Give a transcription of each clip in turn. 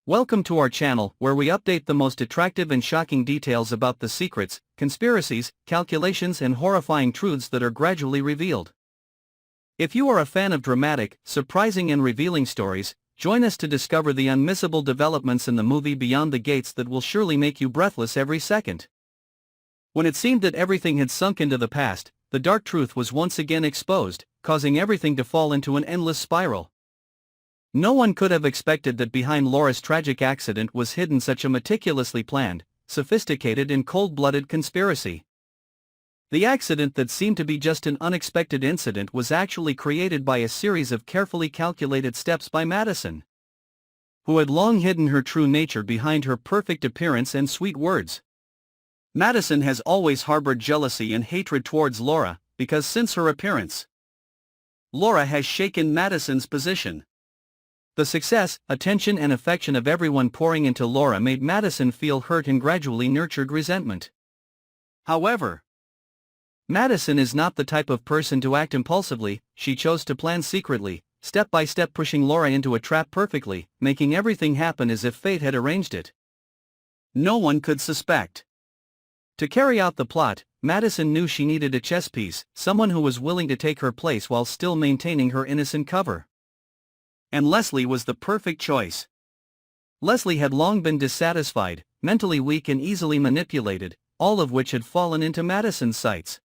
Welcome to our channel, where we update the most attractive and shocking details about the secrets, conspiracies, calculations and horrifying truths that are gradually revealed. If you are a fan of dramatic, surprising and revealing stories, join us to discover the unmissable developments in the movie Beyond the Gates that will surely make you breathless every second. When it seemed that everything had sunk into the past, the dark truth was once again exposed, causing everything to fall into an endless spiral. No one could have expected that behind Laura's tragic accident was hidden such a meticulously planned, sophisticated and cold-blooded conspiracy. The accident that seemed to be just an unexpected incident was actually created by a series of carefully calculated steps by Madison, who had long hidden her true nature behind her perfect appearance and sweet words. Madison has always harbored jealousy and hatred towards Laura, because since her appearance, Laura has shaken Madison's position. The success, attention and affection of everyone pouring into Laura made Madison feel hurt and gradually nurtured resentment. However, Madison is not the type of person to act impulsively. She chose to plan secretly, step by step, pushing Laura into a trap perfectly, making everything happen as if fate had arranged it. No one could suspect. To carry out the plot, Madison knew she needed a chess piece, someone who was willing to take her place while still maintaining her innocent cover. And Leslie was the perfect choice. Leslie had long been dissatisfied, mentally weak and easily manipulated, all of which had fallen into Madison's sights.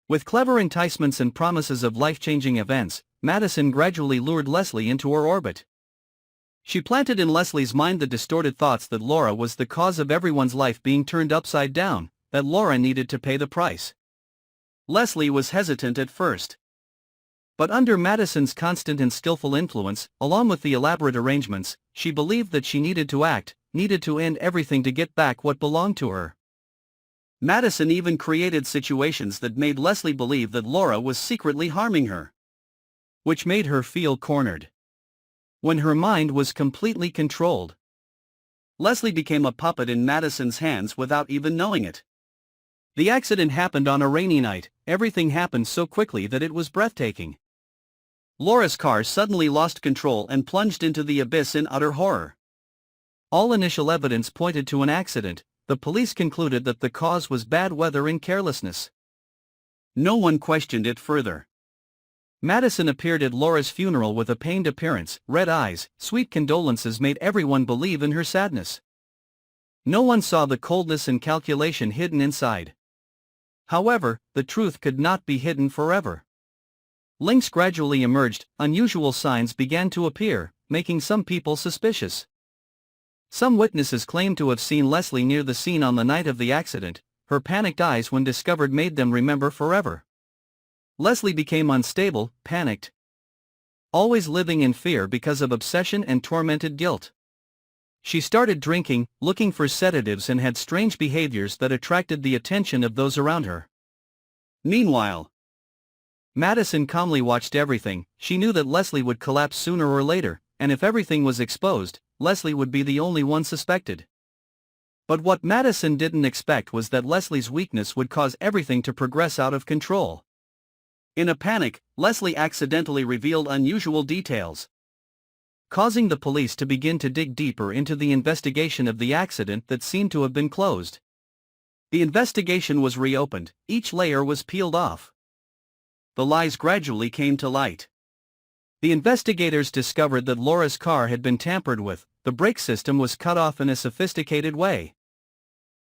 With clever enticements and promises of life-changing events, Madison gradually lured Leslie into her orbit. She planted in Leslie's mind the distorted thoughts that Laura was the cause of everyone's life being turned upside down, that Laura needed to pay the price. Leslie was hesitant at first. But under Madison's constant and skillful influence, along with the elaborate arrangements, she believed that she needed to act, needed to end everything to get back what belonged to her. Madison even created situations that made Leslie believe that Laura was secretly harming her, which made her feel cornered. When her mind was completely controlled, Leslie became a puppet in Madison's hands without even knowing it. The accident happened on a rainy night. Everything happened so quickly that it was breathtaking. Laura's car suddenly lost control and plunged into the abyss in utter horror. All initial evidence pointed to an accident. The police concluded that the cause was bad weather and carelessness. No one questioned it further. Madison appeared at Laura's funeral with a pained appearance, red eyes. Sweet condolences made everyone believe in her sadness. No one saw the coldness and calculation hidden inside. However, the truth could not be hidden forever. Links gradually emerged, unusual signs began to appear, making some people suspicious. Some witnesses claimed to have seen Leslie near the scene on the night of the accident. Her panicked eyes when discovered made them remember forever. Leslie became unstable, panicked, always living in fear because of obsession and tormented guilt. She started drinking, looking for sedatives and had strange behaviors that attracted the attention of those around her. Meanwhile, Madison calmly watched everything. She knew that Leslie would collapse sooner or later, and if everything was exposed, Leslie would be the only one suspected. But what Madison didn't expect was that Leslie's weakness would cause everything to progress out of control. In a panic, Leslie accidentally revealed unusual details, causing the police to begin to dig deeper into the investigation of the accident that seemed to have been closed. The investigation was reopened, each layer was peeled off. The lies gradually came to light. The investigators discovered that Laura's car had been tampered with. The brake system was cut off in a sophisticated way.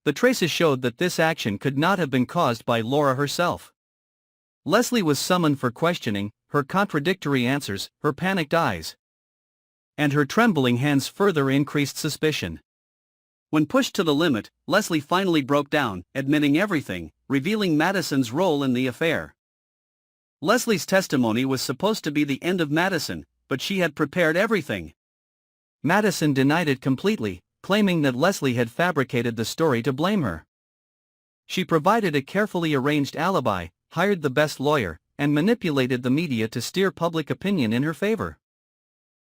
The traces showed that this action could not have been caused by Laura herself. Leslie was summoned for questioning. Her contradictory answers, her panicked eyes, and her trembling hands further increased suspicion. When pushed to the limit, Leslie finally broke down, admitting everything, revealing Madison's role in the affair. Leslie's testimony was supposed to be the end of Madison, but she had prepared everything. Madison denied it completely, claiming that Leslie had fabricated the story to blame her. She provided a carefully arranged alibi, hired the best lawyer, and manipulated the media to steer public opinion in her favor.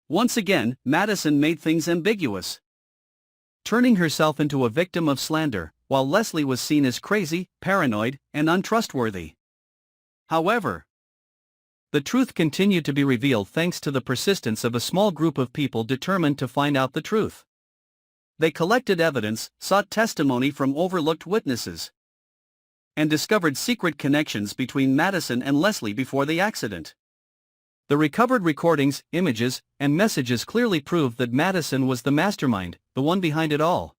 Once again, Madison made things ambiguous, turning herself into a victim of slander, while Leslie was seen as crazy, paranoid, and untrustworthy. However, The truth continued to be revealed thanks to the persistence of a small group of people determined to find out the truth. They collected evidence, sought testimony from overlooked witnesses, and discovered secret connections between Madison and Leslie before the accident. The recovered recordings, images, and messages clearly proved that Madison was the mastermind, the one behind it all.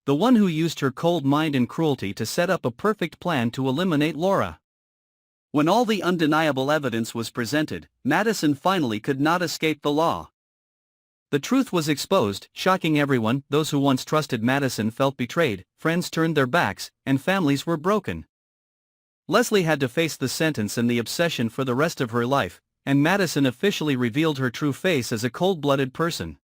The one who used her cold mind and cruelty to set up a perfect plan to eliminate Laura. When all the undeniable evidence was presented, Madison finally could not escape the law. The truth was exposed, shocking everyone. Those who once trusted Madison felt betrayed, friends turned their backs, and families were broken. Leslie had to face the sentence and the obsession for the rest of her life, and Madison officially revealed her true face as a cold-blooded person,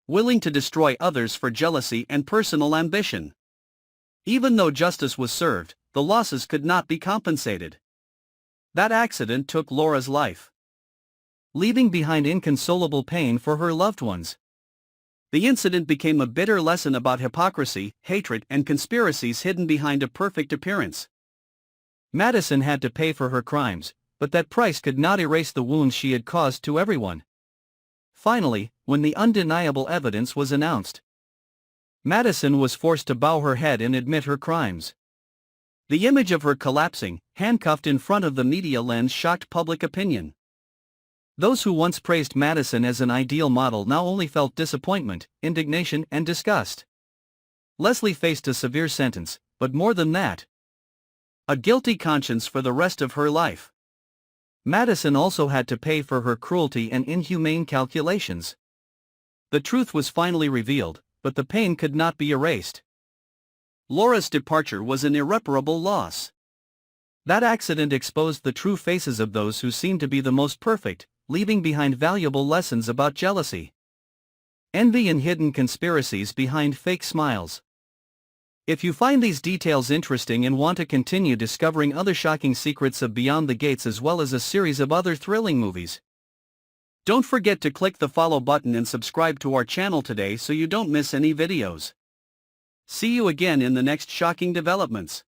willing to destroy others for jealousy and personal ambition. Even though justice was served, the losses could not be compensated. That accident took Laura's life, leaving behind inconsolable pain for her loved ones. The incident became a bitter lesson about hypocrisy, hatred, and conspiracies hidden behind a perfect appearance. Madison had to pay for her crimes, but that price could not erase the wounds she had caused to everyone. Finally, when the undeniable evidence was announced, Madison was forced to bow her head and admit her crimes. The image of her collapsing, handcuffed in front of the media lens shocked public opinion. Those who once praised Madison as an ideal model now only felt disappointment, indignation, and disgust. Leslie faced a severe sentence, but more than that, a guilty conscience for the rest of her life. Madison also had to pay for her cruelty and inhumane calculations. The truth was finally revealed, but the pain could not be erased. Laura's departure was an irreparable loss. That accident exposed the true faces of those who seemed to be the most perfect, leaving behind valuable lessons about jealousy, envy, and hidden conspiracies behind fake smiles. If you find these details interesting and want to continue discovering other shocking secrets of Beyond the Gates as well as a series of other thrilling movies, don't forget to click the follow button and subscribe to our channel today so you don't miss any videos. See you again in the next shocking developments.